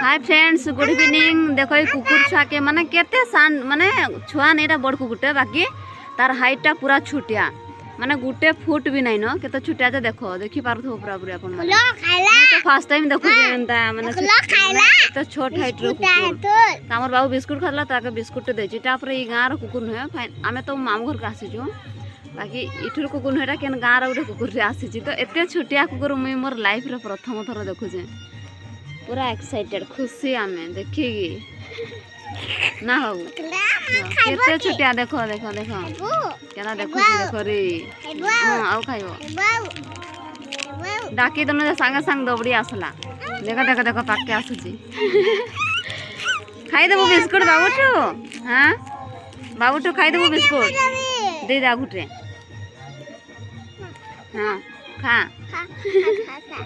Hi friends good evening. देखो ये कुकुर छुआ के माने केते सान माने छुआ नहीं बड़ कुकुरटे बाकी तार हाइटटा पूरा छुटिया माने गुटे फुट भी नहीं न केते छुटिया जे देखो देखि पारथो पूरा पूरा अपन माने तो फर्स्ट टाइम देखो एंता माने तो छोट हाइट रो कुकुर हमर बाबू बिस्कुट खाला ताके बिस्कुट दे चिटा पर ई गां रो कुकुर न फाइन आमे तो मामू घर का आसी जो बाकी इठुर कुकुर नटा केन गां रो उठे कुकुर रे आसी छी तो एते छुटिया कुकुर मुई मोर लाइफ रे प्रथम थर देखु जे पूरा एक्साइटेड खुशी आमे देखिगी ना हो केते छुटिया देखो देखो देखो केना देखो देखो रे हां आउ खाइबो डाकी तने संगे संग दौड़ी आसला देखो देखो देखो पाके आसुची खाइ देबो बिस्कुट बाबूटू हां बाबूटू खाइ देबो बिस्कुट दे दा घुटरे हां खा खा खा खा